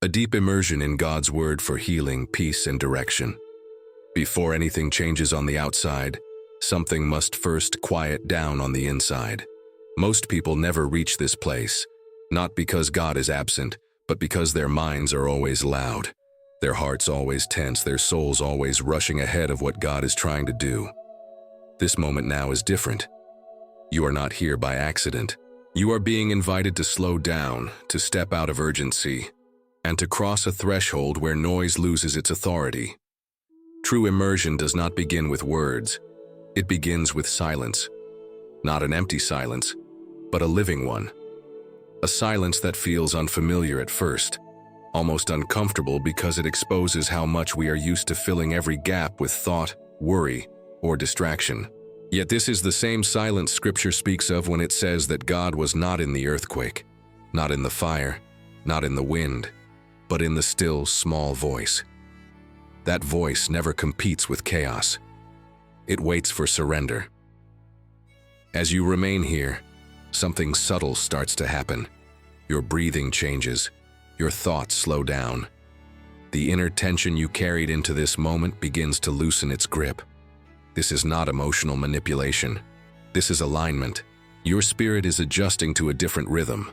a deep immersion in God's word for healing, peace, and direction. Before anything changes on the outside, something must first quiet down on the inside. Most people never reach this place, not because God is absent, but because their minds are always loud, their hearts always tense, their souls always rushing ahead of what God is trying to do. This moment now is different. You are not here by accident. You are being invited to slow down, to step out of urgency, and to cross a threshold where noise loses its authority. True immersion does not begin with words. It begins with silence. Not an empty silence, but a living one. A silence that feels unfamiliar at first, almost uncomfortable because it exposes how much we are used to filling every gap with thought, worry, or distraction. Yet this is the same silence Scripture speaks of when it says that God was not in the earthquake, not in the fire, not in the wind, but in the still, small voice. That voice never competes with chaos. It waits for surrender. As you remain here, something subtle starts to happen. Your breathing changes. Your thoughts slow down. The inner tension you carried into this moment begins to loosen its grip. This is not emotional manipulation. This is alignment. Your spirit is adjusting to a different rhythm,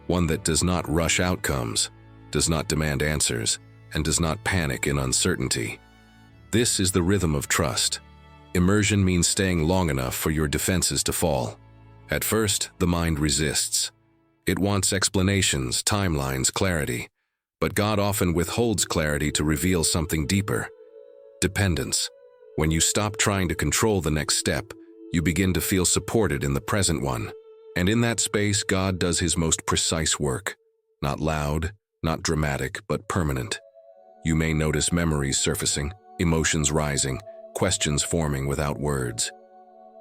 one that does not rush outcomes, does not demand answers, and does not panic in uncertainty. This is the rhythm of trust. Immersion means staying long enough for your defenses to fall. At first, the mind resists. It wants explanations, timelines, clarity. But God often withholds clarity to reveal something deeper: dependence. When you stop trying to control the next step, you begin to feel supported in the present one. And in that space, God does his most precise work. Not loud, not dramatic, but permanent. You may notice memories surfacing, emotions rising, questions forming without words.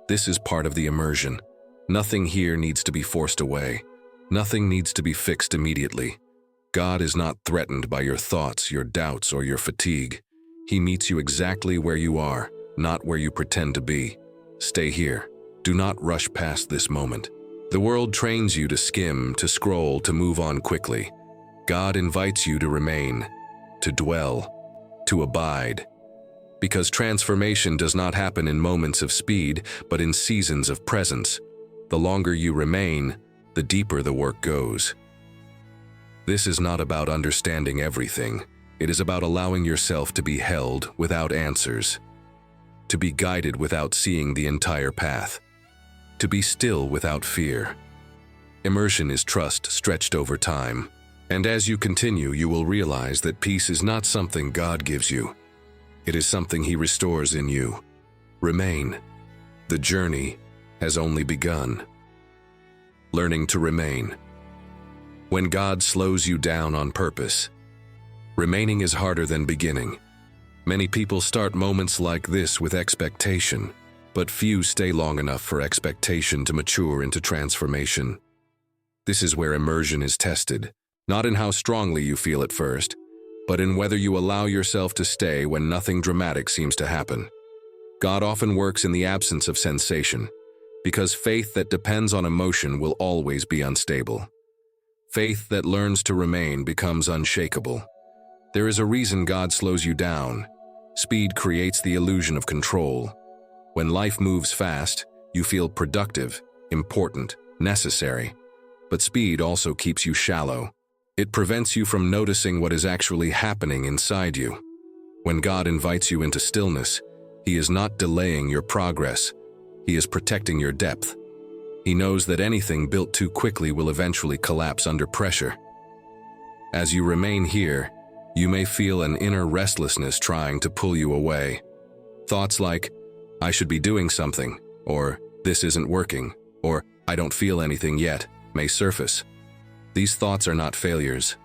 This is part of the immersion. Nothing here needs to be forced away. Nothing needs to be fixed immediately. God is not threatened by your thoughts, your doubts, or your fatigue. He meets you exactly where you are, not where you pretend to be. Stay here. Do not rush past this moment. The world trains you to skim, to scroll, to move on quickly. God invites you to remain, to dwell, to abide. Because transformation does not happen in moments of speed, but in seasons of presence. The longer you remain, the deeper the work goes. This is not about understanding everything. It is about allowing yourself to be held without answers, to be guided without seeing the entire path, to be still without fear. Immersion is trust stretched over time, and as you continue, you will realize that peace is not something God gives you. It is something he restores in you. Remain. The journey has only begun. Learning to remain. When God slows you down on purpose, remaining is harder than beginning. Many people start moments like this with expectation, but few stay long enough for expectation to mature into transformation. This is where immersion is tested, not in how strongly you feel at first, but in whether you allow yourself to stay when nothing dramatic seems to happen. God often works in the absence of sensation, because faith that depends on emotion will always be unstable. Faith that learns to remain becomes unshakable. There is a reason God slows you down. Speed creates the illusion of control. When life moves fast, you feel productive, important, necessary. But speed also keeps you shallow. It prevents you from noticing what is actually happening inside you. When God invites you into stillness, he is not delaying your progress. He is protecting your depth. He knows that anything built too quickly will eventually collapse under pressure. As you remain here, you may feel an inner restlessness trying to pull you away. Thoughts like, I should be doing something, or this isn't working, or I don't feel anything yet, may surface. These thoughts are not failures.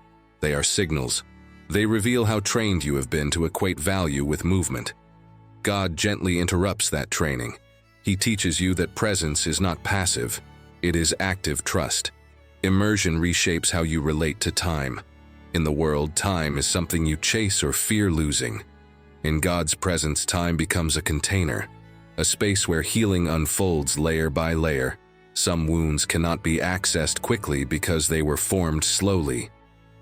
They are signals. They reveal how trained you have been to equate value with movement. God gently interrupts that training. He teaches you that presence is not passive, it is active trust. Immersion reshapes how you relate to time. In the world, time is something you chase or fear losing. In God's presence, time becomes a container, a space where healing unfolds layer by layer. Some wounds cannot be accessed quickly because they were formed slowly.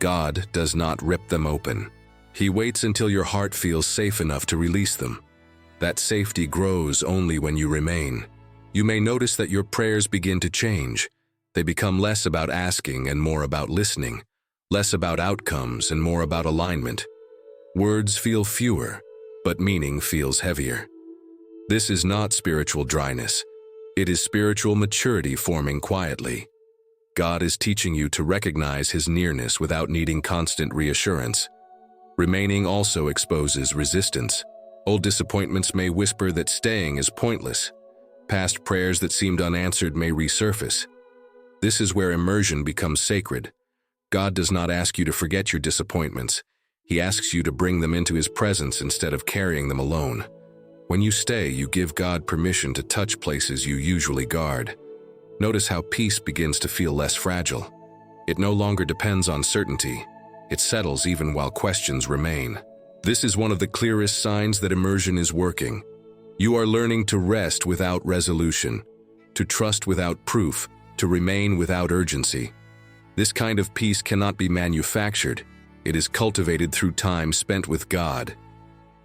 God does not rip them open. He waits until your heart feels safe enough to release them. That safety grows only when you remain. You may notice that your prayers begin to change. They become less about asking and more about listening, less about outcomes and more about alignment. Words feel fewer, but meaning feels heavier. This is not spiritual dryness. It is spiritual maturity forming quietly. God is teaching you to recognize His nearness without needing constant reassurance. Remaining also exposes resistance. Old disappointments may whisper that staying is pointless. Past prayers that seemed unanswered may resurface. This is where immersion becomes sacred. God does not ask you to forget your disappointments. He asks you to bring them into His presence instead of carrying them alone. When you stay, you give God permission to touch places you usually guard. Notice how peace begins to feel less fragile. It no longer depends on certainty. It settles even while questions remain. This is one of the clearest signs that immersion is working. You are learning to rest without resolution, to trust without proof, to remain without urgency. This kind of peace cannot be manufactured. It is cultivated through time spent with God.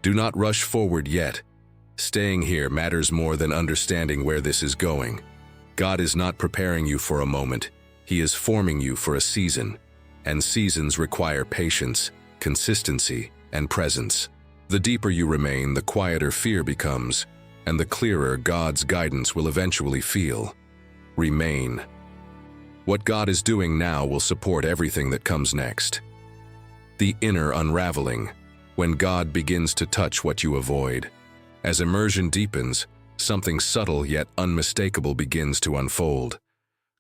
Do not rush forward yet. Staying here matters more than understanding where this is going. God is not preparing you for a moment. He is forming you for a season. And seasons require patience, consistency, and presence. The deeper you remain, the quieter fear becomes, and the clearer God's guidance will eventually feel. Remain. What God is doing now will support everything that comes next. The inner unraveling, when God begins to touch what you avoid. As immersion deepens, something subtle yet unmistakable begins to unfold.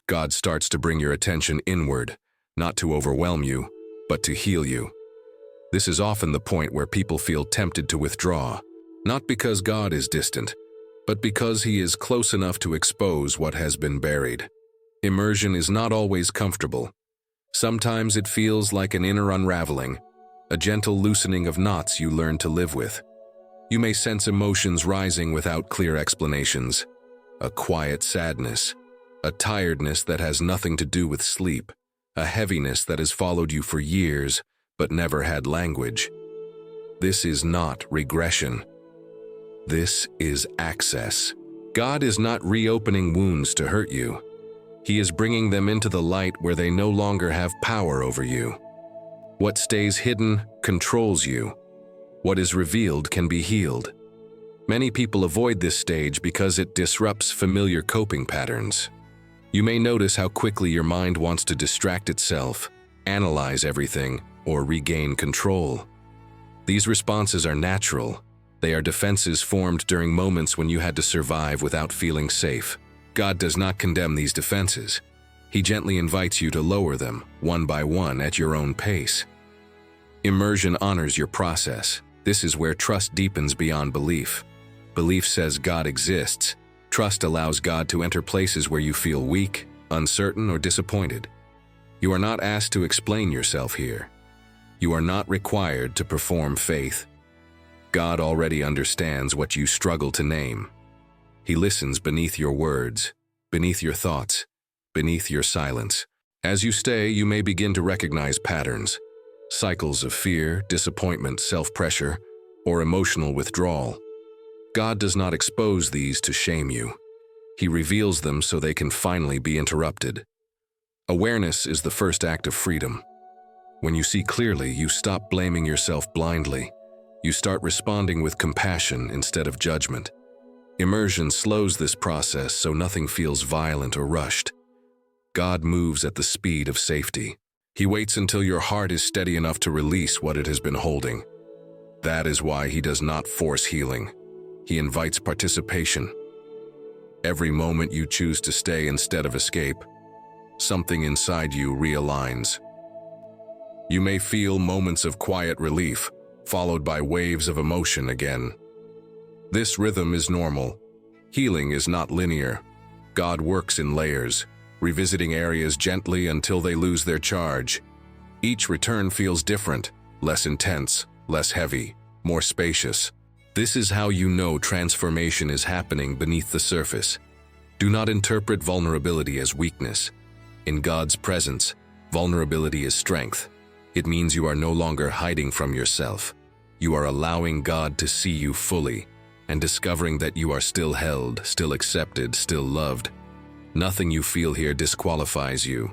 God starts to bring your attention inward, not to overwhelm you, but to heal you. This is often the point where people feel tempted to withdraw, not because God is distant, but because He is close enough to expose what has been buried. Immersion is not always comfortable. Sometimes it feels like an inner unraveling, a gentle loosening of knots you learn to live with. You may sense emotions rising without clear explanations, a quiet sadness, a tiredness that has nothing to do with sleep, a heaviness that has followed you for years but never had language. This is not regression. This is access. God is not reopening wounds to hurt you. He is bringing them into the light where they no longer have power over you. What stays hidden controls you. What is revealed can be healed. Many people avoid this stage because it disrupts familiar coping patterns. You may notice how quickly your mind wants to distract itself, analyze everything, or regain control. These responses are natural. They are defenses formed during moments when you had to survive without feeling safe. God does not condemn these defenses. He gently invites you to lower them, one by one, at your own pace. Immersion honors your process. This is where trust deepens beyond belief. Belief says God exists. Trust allows God to enter places where you feel weak, uncertain, or disappointed. You are not asked to explain yourself here. You are not required to perform faith. God already understands what you struggle to name. He listens beneath your words, beneath your thoughts, beneath your silence. As you stay, you may begin to recognize patterns, cycles of fear, disappointment, self-pressure, or emotional withdrawal. God does not expose these to shame you. He reveals them so they can finally be interrupted. Awareness is the first act of freedom. When you see clearly, you stop blaming yourself blindly. You start responding with compassion instead of judgment. Immersion slows this process so nothing feels violent or rushed. God moves at the speed of safety. He waits until your heart is steady enough to release what it has been holding. That is why He does not force healing. He invites participation. Every moment you choose to stay instead of escape, something inside you realigns. You may feel moments of quiet relief, followed by waves of emotion again. This rhythm is normal. Healing is not linear. God works in layers, revisiting areas gently until they lose their charge. Each return feels different, less intense, less heavy, more spacious. This is how you know transformation is happening beneath the surface. Do not interpret vulnerability as weakness. In God's presence, vulnerability is strength. It means you are no longer hiding from yourself. You are allowing God to see you fully and discovering that you are still held, still accepted, still loved. Nothing you feel here disqualifies you.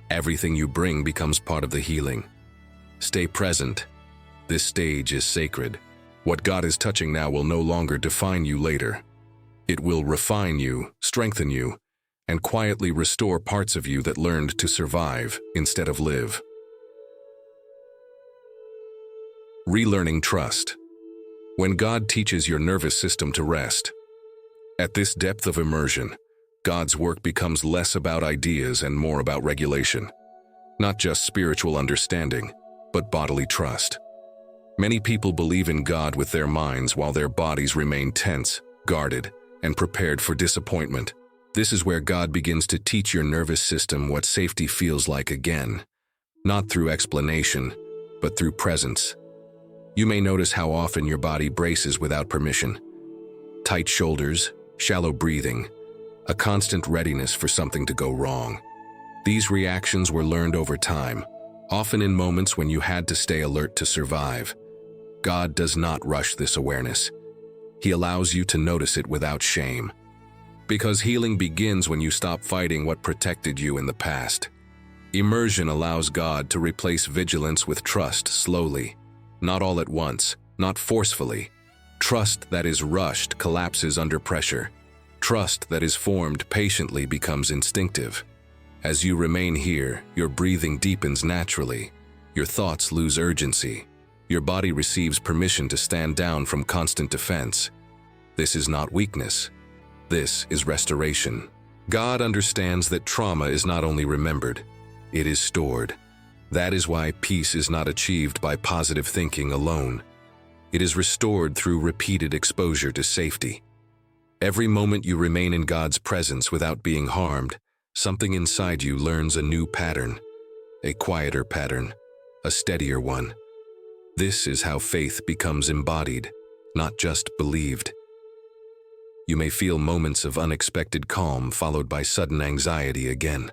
Everything you bring becomes part of the healing. Stay present. This stage is sacred. What God is touching now will no longer define you later. It will refine you, strengthen you, and quietly restore parts of you that learned to survive instead of live. Relearning trust. When God teaches your nervous system to rest. At this depth of immersion, God's work becomes less about ideas and more about regulation. Not just spiritual understanding, but bodily trust. Many people believe in God with their minds while their bodies remain tense, guarded, and prepared for disappointment. This is where God begins to teach your nervous system what safety feels like again. Not through explanation, but through presence. You may notice how often your body braces without permission. Tight shoulders, shallow breathing, a constant readiness for something to go wrong. These reactions were learned over time, often in moments when you had to stay alert to survive. God does not rush this awareness. He allows you to notice it without shame. Because healing begins when you stop fighting what protected you in the past. Immersion allows God to replace vigilance with trust slowly. Not all at once, not forcefully. Trust that is rushed collapses under pressure. Trust that is formed patiently becomes instinctive. As you remain here, your breathing deepens naturally. Your thoughts lose urgency. Your body receives permission to stand down from constant defense. This is not weakness. This is restoration. God understands that trauma is not only remembered, it is stored. That is why peace is not achieved by positive thinking alone. It is restored through repeated exposure to safety. Every moment you remain in God's presence without being harmed, something inside you learns a new pattern, a quieter pattern, a steadier one. This is how faith becomes embodied, not just believed. You may feel moments of unexpected calm followed by sudden anxiety again.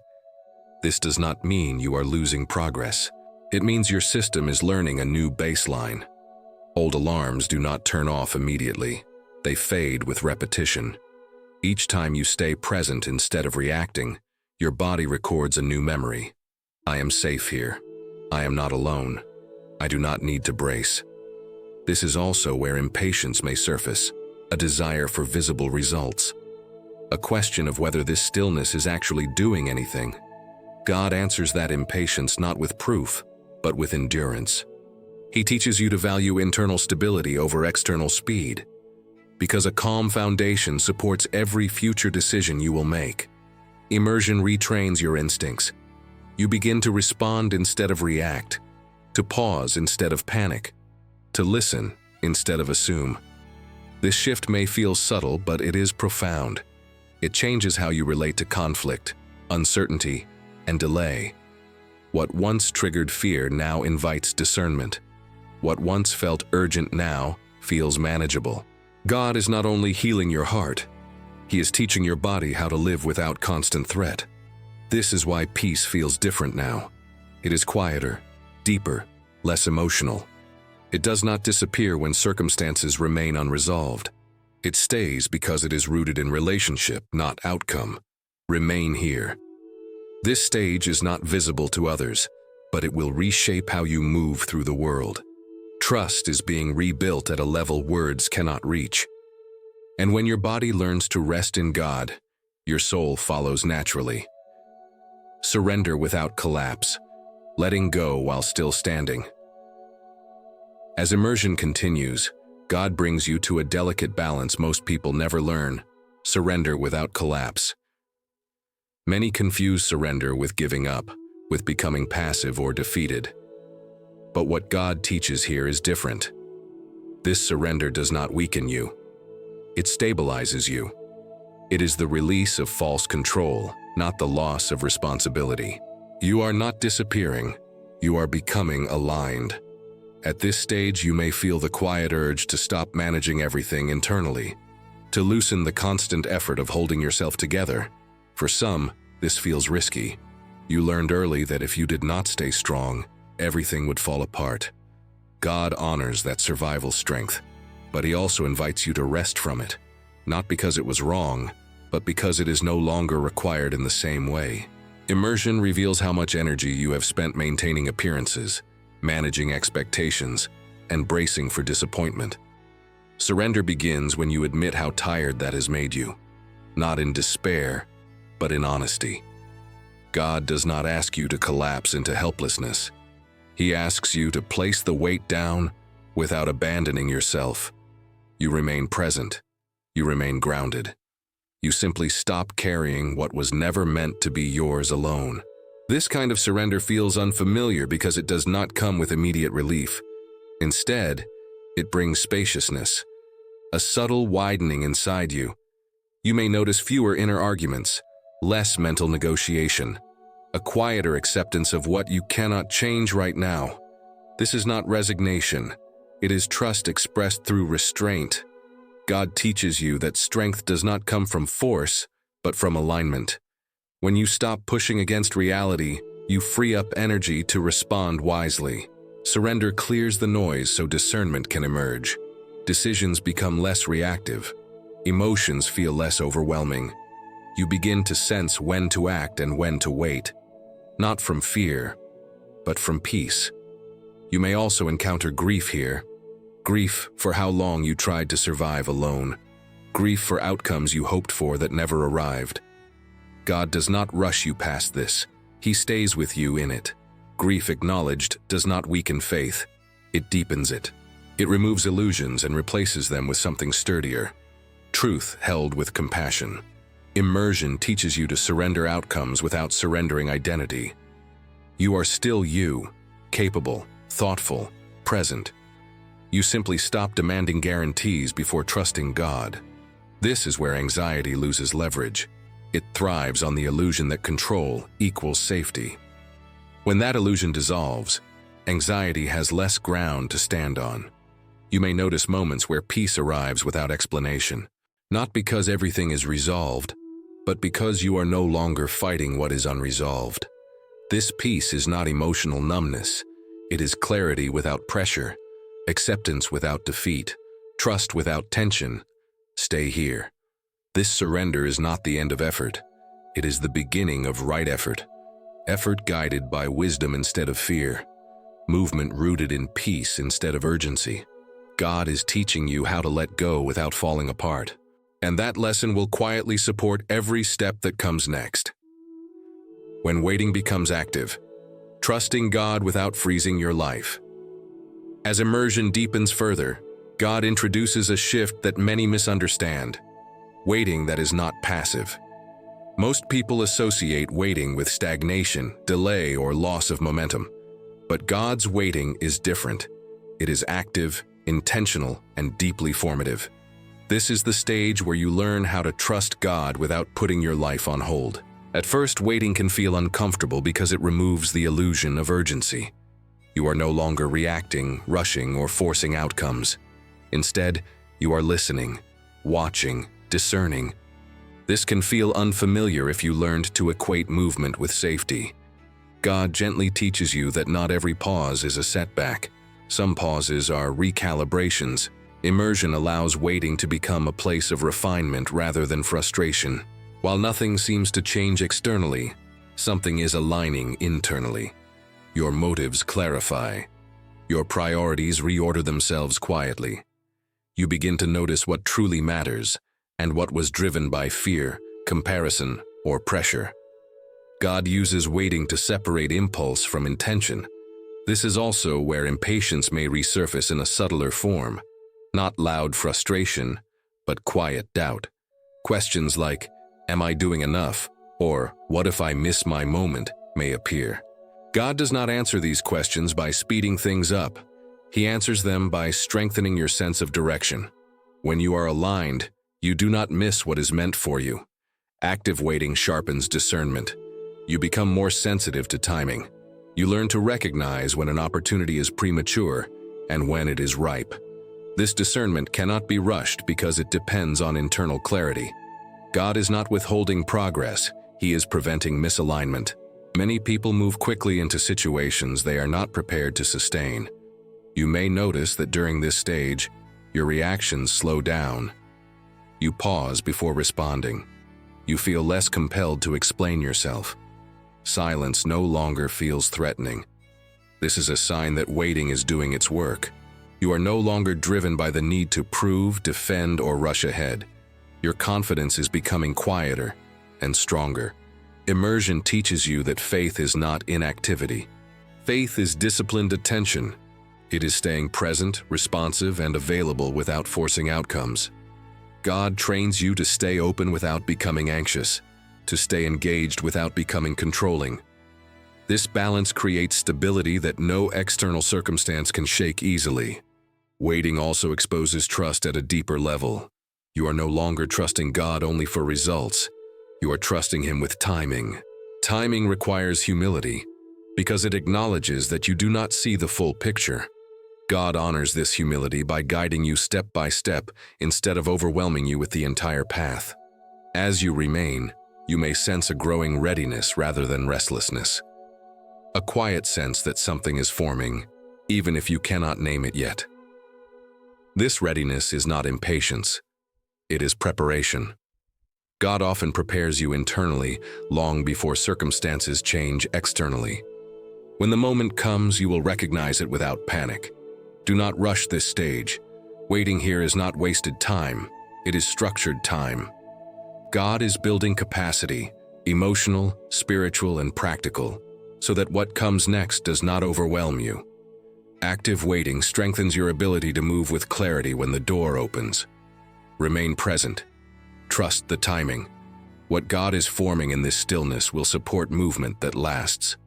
This does not mean you are losing progress. It means your system is learning a new baseline. Old alarms do not turn off immediately. They fade with repetition. Each time you stay present instead of reacting, your body records a new memory. I am safe here. I am not alone. I do not need to brace. This is also where impatience may surface, a desire for visible results. A question of whether this stillness is actually doing anything. God answers that impatience not with proof, but with endurance. He teaches you to value internal stability over external speed, because a calm foundation supports every future decision you will make. Immersion retrains your instincts. You begin to respond instead of react, to pause instead of panic, to listen instead of assume. This shift may feel subtle, but it is profound. It changes how you relate to conflict, uncertainty, and delay. What once triggered fear now invites discernment. What once felt urgent now feels manageable. God is not only healing your heart, He is teaching your body how to live without constant threat. This is why peace feels different now. It is quieter, deeper, less emotional. It does not disappear when circumstances remain unresolved. It stays because it is rooted in relationship, not outcome. Remain here. This stage is not visible to others, but it will reshape how you move through the world. Trust is being rebuilt at a level words cannot reach. And when your body learns to rest in God, your soul follows naturally. Surrender without collapse, letting go while still standing. As immersion continues, God brings you to a delicate balance most people never learn: surrender without collapse. Many confuse surrender with giving up, with becoming passive or defeated. But what God teaches here is different. This surrender does not weaken you. It stabilizes you. It is the release of false control, not the loss of responsibility. You are not disappearing. You are becoming aligned. At this stage, you may feel the quiet urge to stop managing everything internally, to loosen the constant effort of holding yourself together. For some, this feels risky. You learned early that if you did not stay strong, everything would fall apart. God honors that survival strength, but He also invites you to rest from it, not because it was wrong, but because it is no longer required in the same way. Immersion reveals how much energy you have spent maintaining appearances, managing expectations, and bracing for disappointment. Surrender begins when you admit how tired that has made you, not in despair, but in honesty. God does not ask you to collapse into helplessness. He asks you to place the weight down without abandoning yourself. You remain present. You remain grounded. You simply stop carrying what was never meant to be yours alone. This kind of surrender feels unfamiliar because it does not come with immediate relief. Instead, it brings spaciousness, a subtle widening inside you. You may notice fewer inner arguments, less mental negotiation, a quieter acceptance of what you cannot change right now. This is not resignation. It is trust expressed through restraint. God teaches you that strength does not come from force, but from alignment. When you stop pushing against reality, you free up energy to respond wisely. Surrender clears the noise so discernment can emerge. Decisions become less reactive. Emotions feel less overwhelming. You begin to sense when to act and when to wait. Not from fear, but from peace. You may also encounter grief here. Grief for how long you tried to survive alone. Grief for outcomes you hoped for that never arrived. God does not rush you past this. He stays with you in it. Grief acknowledged does not weaken faith. It deepens it. It removes illusions and replaces them with something sturdier. Truth held with compassion. Immersion teaches you to surrender outcomes without surrendering identity. You are still you, capable, thoughtful, present. You simply stop demanding guarantees before trusting God. This is where anxiety loses leverage. It thrives on the illusion that control equals safety. When that illusion dissolves, anxiety has less ground to stand on. You may notice moments where peace arrives without explanation, not because everything is resolved, but because you are no longer fighting what is unresolved. This peace is not emotional numbness. It is clarity without pressure, acceptance without defeat, trust without tension. Stay here. This surrender is not the end of effort. It is the beginning of right effort. Effort guided by wisdom instead of fear. Movement rooted in peace instead of urgency. God is teaching you how to let go without falling apart. And that lesson will quietly support every step that comes next. When waiting becomes active, trusting God without freezing your life. As immersion deepens further, God introduces a shift that many misunderstand. Waiting that is not passive. Most people associate waiting with stagnation, delay, or loss of momentum. But God's waiting is different. It is active, intentional, and deeply formative. This is the stage where you learn how to trust God without putting your life on hold. At first, waiting can feel uncomfortable because it removes the illusion of urgency. You are no longer reacting, rushing, or forcing outcomes. Instead, you are listening, watching, discerning. This can feel unfamiliar if you learned to equate movement with safety. God gently teaches you that not every pause is a setback. Some pauses are recalibrations. Immersion allows waiting to become a place of refinement rather than frustration. While nothing seems to change externally, something is aligning internally. Your motives clarify. Your priorities reorder themselves quietly. You begin to notice what truly matters and what was driven by fear, comparison, or pressure. God uses waiting to separate impulse from intention. This is also where impatience may resurface in a subtler form. Not loud frustration, but quiet doubt. Questions like, "Am I doing enough?" or "What if I miss my moment?" may appear. God does not answer these questions by speeding things up. He answers them by strengthening your sense of direction. When you are aligned, you do not miss what is meant for you. Active waiting sharpens discernment. You become more sensitive to timing. You learn to recognize when an opportunity is premature and when it is ripe. This discernment cannot be rushed because it depends on internal clarity. God is not withholding progress, He is preventing misalignment. Many people move quickly into situations they are not prepared to sustain. You may notice that during this stage, your reactions slow down. You pause before responding. You feel less compelled to explain yourself. Silence no longer feels threatening. This is a sign that waiting is doing its work. You are no longer driven by the need to prove, defend, or rush ahead. Your confidence is becoming quieter and stronger. Immersion teaches you that faith is not inactivity. Faith is disciplined attention. It is staying present, responsive, and available without forcing outcomes. God trains you to stay open without becoming anxious, to stay engaged without becoming controlling. This balance creates stability that no external circumstance can shake easily. Waiting also exposes trust at a deeper level. You are no longer trusting God only for results. You are trusting Him with timing. Timing requires humility, because it acknowledges that you do not see the full picture. God honors this humility by guiding you step by step instead of overwhelming you with the entire path. As you remain, you may sense a growing readiness rather than restlessness. A quiet sense that something is forming, even if you cannot name it yet. This readiness is not impatience. It is preparation. God often prepares you internally long before circumstances change externally. When the moment comes, you will recognize it without panic. Do not rush this stage. Waiting here is not wasted time. It is structured time. God is building capacity, emotional, spiritual, and practical, so that what comes next does not overwhelm you. Active waiting strengthens your ability to move with clarity when the door opens. Remain present. Trust the timing. What God is forming in this stillness will support movement that lasts.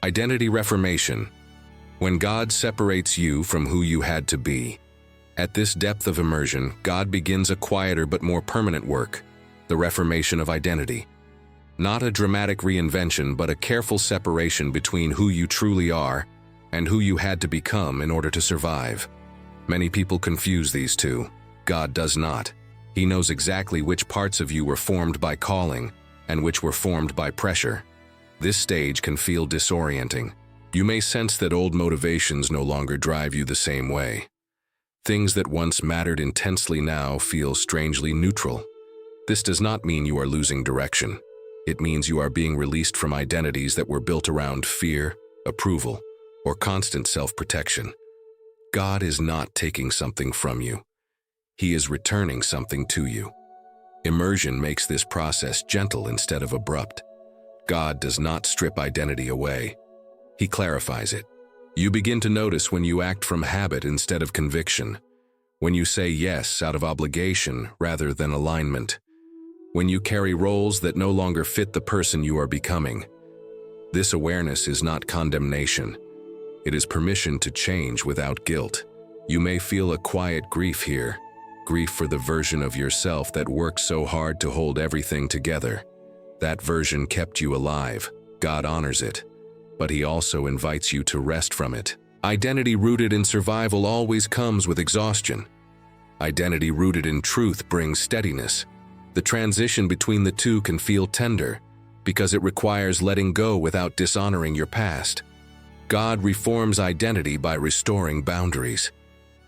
Identity reformation. When God separates you from who you had to be. At this depth of immersion, God begins a quieter but more permanent work, the reformation of identity. Not a dramatic reinvention, but a careful separation between who you truly are and who you had to become in order to survive. Many people confuse these two. God does not. He knows exactly which parts of you were formed by calling and which were formed by pressure. This stage can feel disorienting. You may sense that old motivations no longer drive you the same way. Things that once mattered intensely now feel strangely neutral. This does not mean you are losing direction. It means you are being released from identities that were built around fear, approval, or constant self-protection. God is not taking something from you. He is returning something to you. Immersion makes this process gentle instead of abrupt. God does not strip identity away. He clarifies it. You begin to notice when you act from habit instead of conviction, when you say yes out of obligation rather than alignment, when you carry roles that no longer fit the person you are becoming. This awareness is not condemnation. It is permission to change without guilt. You may feel a quiet grief here, grief for the version of yourself that worked so hard to hold everything together. That version kept you alive. God honors it, but He also invites you to rest from it. Identity rooted in survival always comes with exhaustion. Identity rooted in truth brings steadiness. The transition between the two can feel tender because it requires letting go without dishonoring your past. God reforms identity by restoring boundaries.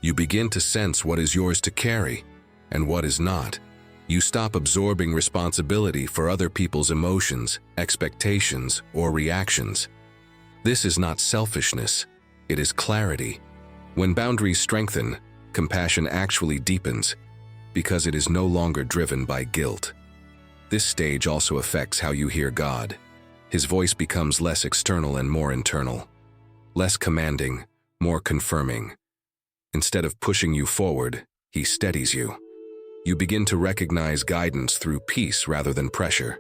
You begin to sense what is yours to carry and what is not. You stop absorbing responsibility for other people's emotions, expectations, or reactions. This is not selfishness, it is clarity. When boundaries strengthen, compassion actually deepens because it is no longer driven by guilt. This stage also affects how you hear God. His voice becomes less external and more internal, less commanding, more confirming. Instead of pushing you forward, He steadies you. You begin to recognize guidance through peace rather than pressure.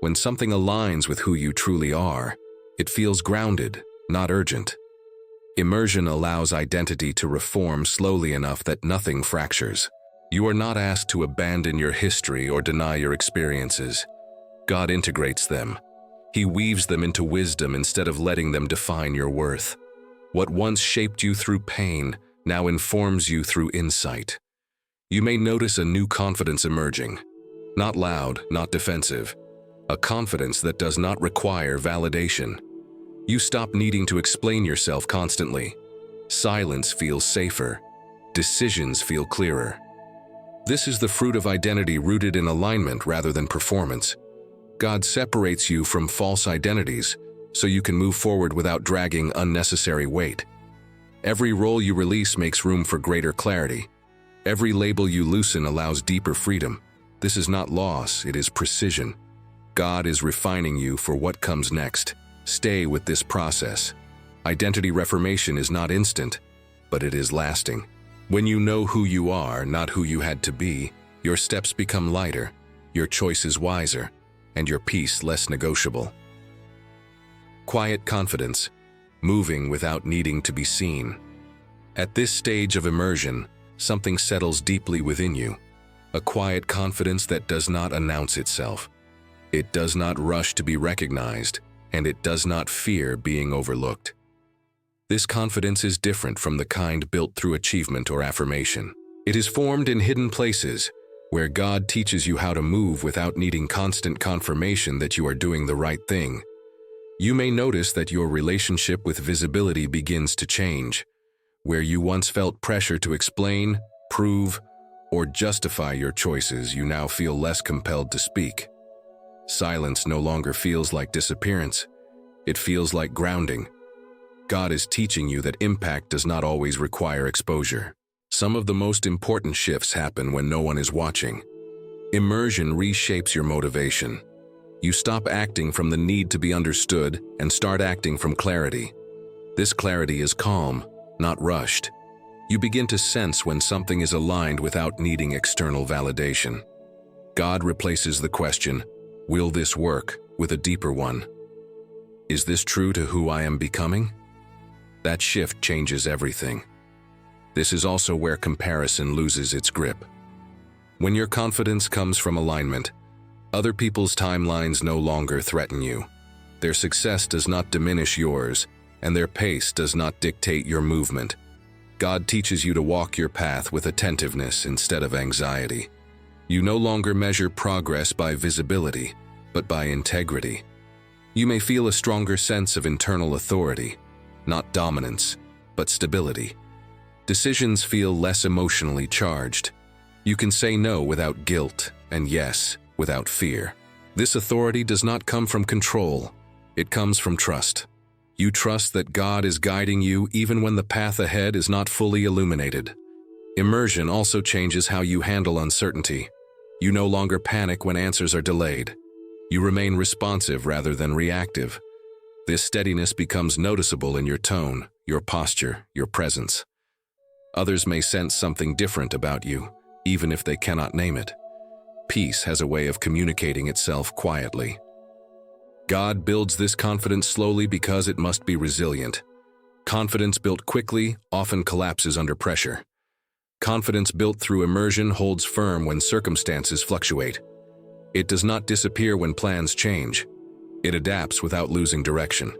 When something aligns with who you truly are, it feels grounded, not urgent. Immersion allows identity to reform slowly enough that nothing fractures. You are not asked to abandon your history or deny your experiences. God integrates them. He weaves them into wisdom instead of letting them define your worth. What once shaped you through pain now informs you through insight. You may notice a new confidence emerging. Not loud, not defensive, a confidence that does not require validation. You stop needing to explain yourself constantly. Silence feels safer. Decisions feel clearer. This is the fruit of identity rooted in alignment rather than performance. God separates you from false identities so you can move forward without dragging unnecessary weight. Every role you release makes room for greater clarity. Every label you loosen allows deeper freedom. This is not loss, it is precision. God is refining you for what comes next. Stay with this process. Identity reformation is not instant, but it is lasting. When you know who you are, not who you had to be, your steps become lighter, your choices wiser, and your peace less negotiable. Quiet confidence, moving without needing to be seen. At this stage of immersion, something settles deeply within you, a quiet confidence that does not announce itself. It does not rush to be recognized, and it does not fear being overlooked. This confidence is different from the kind built through achievement or affirmation. It is formed in hidden places, where God teaches you how to move without needing constant confirmation that you are doing the right thing. You may notice that your relationship with visibility begins to change. Where you once felt pressure to explain, prove, or justify your choices, you now feel less compelled to speak. Silence no longer feels like disappearance. It feels like grounding. God is teaching you that impact does not always require exposure. Some of the most important shifts happen when no one is watching. Immersion reshapes your motivation. You stop acting from the need to be understood and start acting from clarity. This clarity is calm, not rushed. You begin to sense when something is aligned without needing external validation. God replaces the question, "Will this work?" with a deeper one. "Is this true to who I am becoming?" That shift changes everything. This is also where comparison loses its grip. When your confidence comes from alignment, other people's timelines no longer threaten you. Their success does not diminish yours, and their pace does not dictate your movement. God teaches you to walk your path with attentiveness instead of anxiety. You no longer measure progress by visibility, but by integrity. You may feel a stronger sense of internal authority, not dominance, but stability. Decisions feel less emotionally charged. You can say no without guilt and yes without fear. This authority does not come from control. It comes from trust. You trust that God is guiding you even when the path ahead is not fully illuminated. Immersion also changes how you handle uncertainty. You no longer panic when answers are delayed. You remain responsive rather than reactive. This steadiness becomes noticeable in your tone, your posture, your presence. Others may sense something different about you, even if they cannot name it. Peace has a way of communicating itself quietly. God builds this confidence slowly because it must be resilient. Confidence built quickly often collapses under pressure. Confidence built through immersion holds firm when circumstances fluctuate. It does not disappear when plans change. It adapts without losing direction.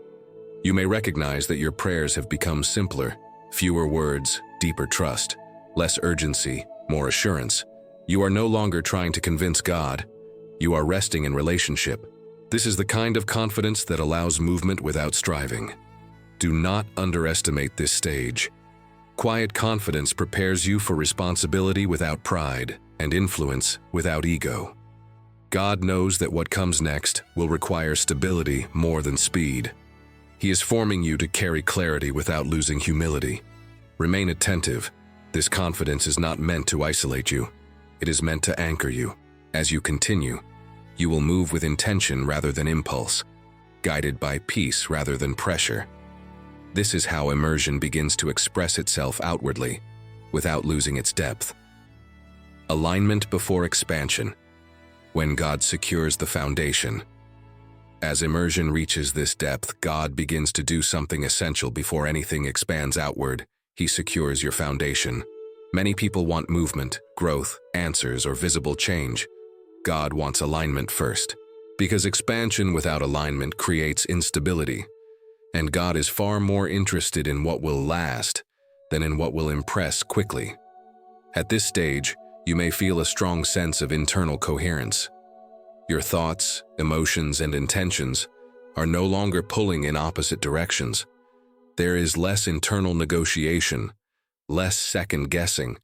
You may recognize that your prayers have become simpler, fewer words, deeper trust, less urgency, more assurance. You are no longer trying to convince God. You are resting in relationship. This is the kind of confidence that allows movement without striving. Do not underestimate this stage. Quiet confidence prepares you for responsibility without pride and influence without ego. God knows that what comes next will require stability more than speed. He is forming you to carry clarity without losing humility. Remain attentive. This confidence is not meant to isolate you. It is meant to anchor you. As you continue, you will move with intention rather than impulse, guided by peace rather than pressure. This is how immersion begins to express itself outwardly, without losing its depth. Alignment before expansion. When God secures the foundation. As immersion reaches this depth, God begins to do something essential before anything expands outward. He secures your foundation. Many people want movement, growth, answers, or visible change. God wants alignment first, because expansion without alignment creates instability. And God is far more interested in what will last than in what will impress quickly. At this stage, you may feel a strong sense of internal coherence. Your thoughts, emotions, and intentions are no longer pulling in opposite directions. There is less internal negotiation, less second-guessing.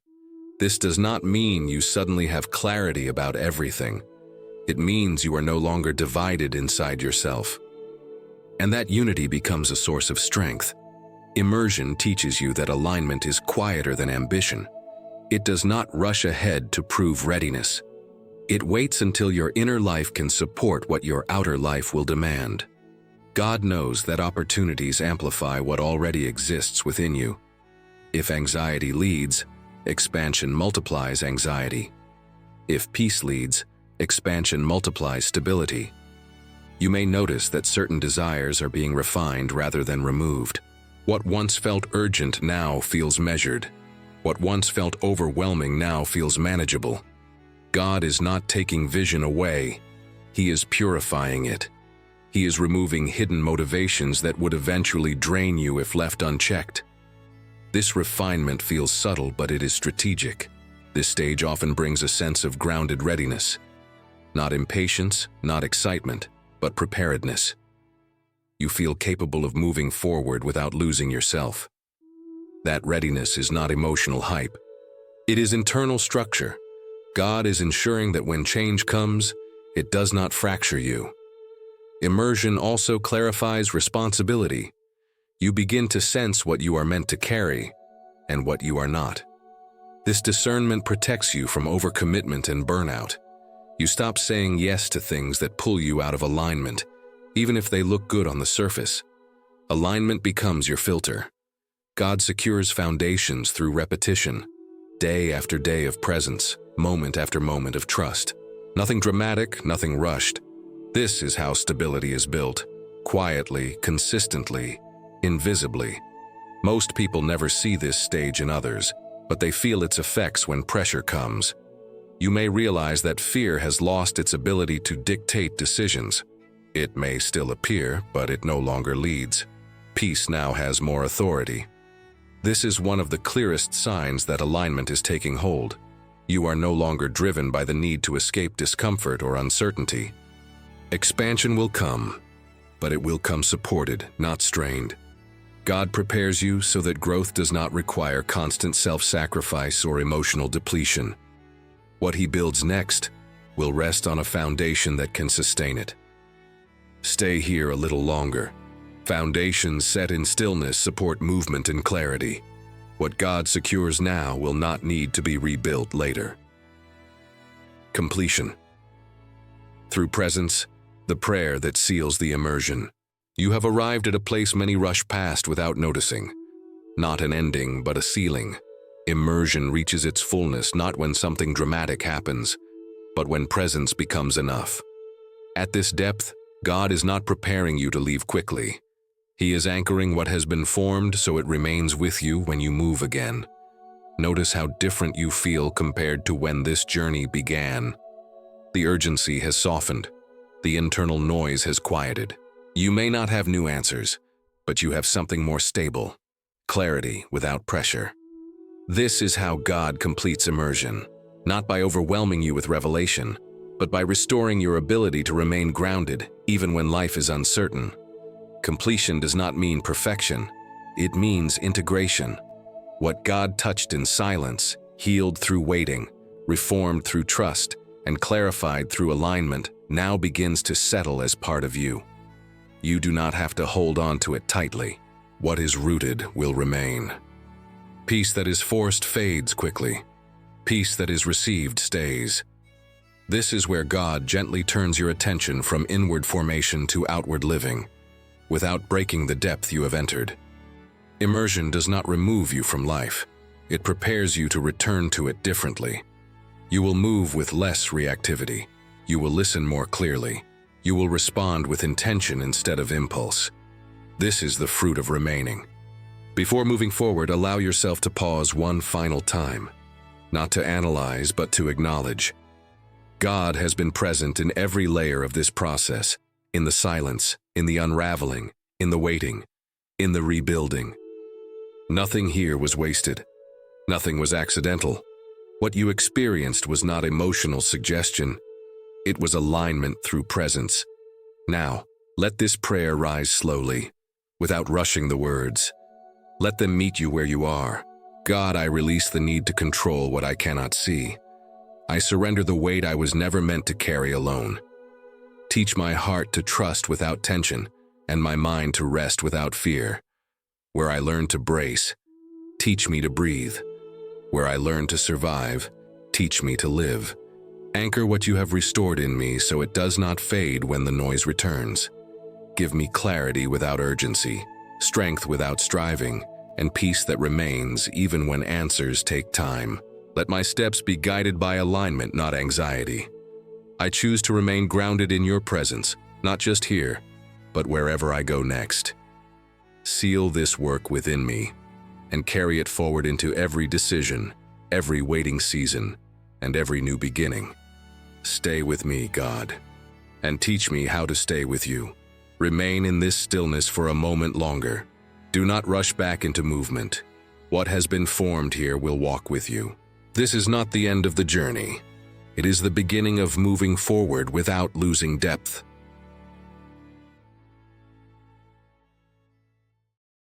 This does not mean you suddenly have clarity about everything. It means you are no longer divided inside yourself. And that unity becomes a source of strength. Immersion teaches you that alignment is quieter than ambition. It does not rush ahead to prove readiness. It waits until your inner life can support what your outer life will demand. God knows that opportunities amplify what already exists within you. If anxiety leads, expansion multiplies anxiety. If peace leads, expansion multiplies stability. You may notice that certain desires are being refined rather than removed. What once felt urgent now feels measured. What once felt overwhelming now feels manageable. God is not taking vision away. He is purifying it. He is removing hidden motivations that would eventually drain you if left unchecked. This refinement feels subtle, but it is strategic. This stage often brings a sense of grounded readiness. Not impatience, not excitement, but preparedness. You feel capable of moving forward without losing yourself. That readiness is not emotional hype. It is internal structure. God is ensuring that when change comes, it does not fracture you. Immersion also clarifies responsibility. You begin to sense what you are meant to carry and what you are not. This discernment protects you from overcommitment and burnout. You stop saying yes to things that pull you out of alignment, even if they look good on the surface. Alignment becomes your filter. God secures foundations through repetition, day after day of presence, moment after moment of trust. Nothing dramatic, nothing rushed. This is how stability is built, quietly, consistently, invisibly. Most people never see this stage in others, but they feel its effects when pressure comes. You may realize that fear has lost its ability to dictate decisions. It may still appear, but it no longer leads. Peace now has more authority. This is one of the clearest signs that alignment is taking hold. You are no longer driven by the need to escape discomfort or uncertainty. Expansion will come, but it will come supported, not strained. God prepares you so that growth does not require constant self-sacrifice or emotional depletion. What He builds next will rest on a foundation that can sustain it. Stay here a little longer. Foundations set in stillness support movement and clarity. What God secures now will not need to be rebuilt later. Completion. Through presence, the prayer that seals the immersion. You have arrived at a place many rush past without noticing. Not an ending, but a ceiling. Immersion reaches its fullness not when something dramatic happens, but when presence becomes enough. At this depth, God is not preparing you to leave quickly. He is anchoring what has been formed so it remains with you when you move again. Notice how different you feel compared to when this journey began. The urgency has softened. The internal noise has quieted. You may not have new answers, but you have something more stable. Clarity without pressure. This is how God completes immersion, not by overwhelming you with revelation, but by restoring your ability to remain grounded even when life is uncertain. Completion does not mean perfection. It means integration. What God touched in silence, healed through waiting, reformed through trust, and clarified through alignment now begins to settle as part of you. You do not have to hold on to it tightly. What is rooted will remain. Peace that is forced fades quickly. Peace that is received stays. This is where God gently turns your attention from inward formation to outward living, without breaking the depth you have entered. Immersion does not remove you from life. It prepares you to return to it differently. You will move with less reactivity. You will listen more clearly. You will respond with intention instead of impulse. This is the fruit of remaining. Before moving forward, allow yourself to pause one final time. Not to analyze, but to acknowledge. God has been present in every layer of this process, in the silence, in the unraveling, in the waiting, in the rebuilding. Nothing here was wasted. Nothing was accidental. What you experienced was not emotional suggestion. It was alignment through presence. Now, let this prayer rise slowly, without rushing the words. Let them meet you where you are. God, I release the need to control what I cannot see. I surrender the weight I was never meant to carry alone. Teach my heart to trust without tension, and my mind to rest without fear. Where I learn to brace, teach me to breathe. Where I learn to survive, teach me to live. Anchor what you have restored in me so it does not fade when the noise returns. Give me clarity without urgency, strength without striving, and peace that remains even when answers take time. Let my steps be guided by alignment, not anxiety. I choose to remain grounded in your presence, not just here, but wherever I go next. Seal this work within me and carry it forward into every decision, every waiting season, and every new beginning. Stay with me, God, and teach me how to stay with you. Remain in this stillness for a moment longer. Do not rush back into movement. What has been formed here will walk with you. This is not the end of the journey. It is the beginning of moving forward without losing depth.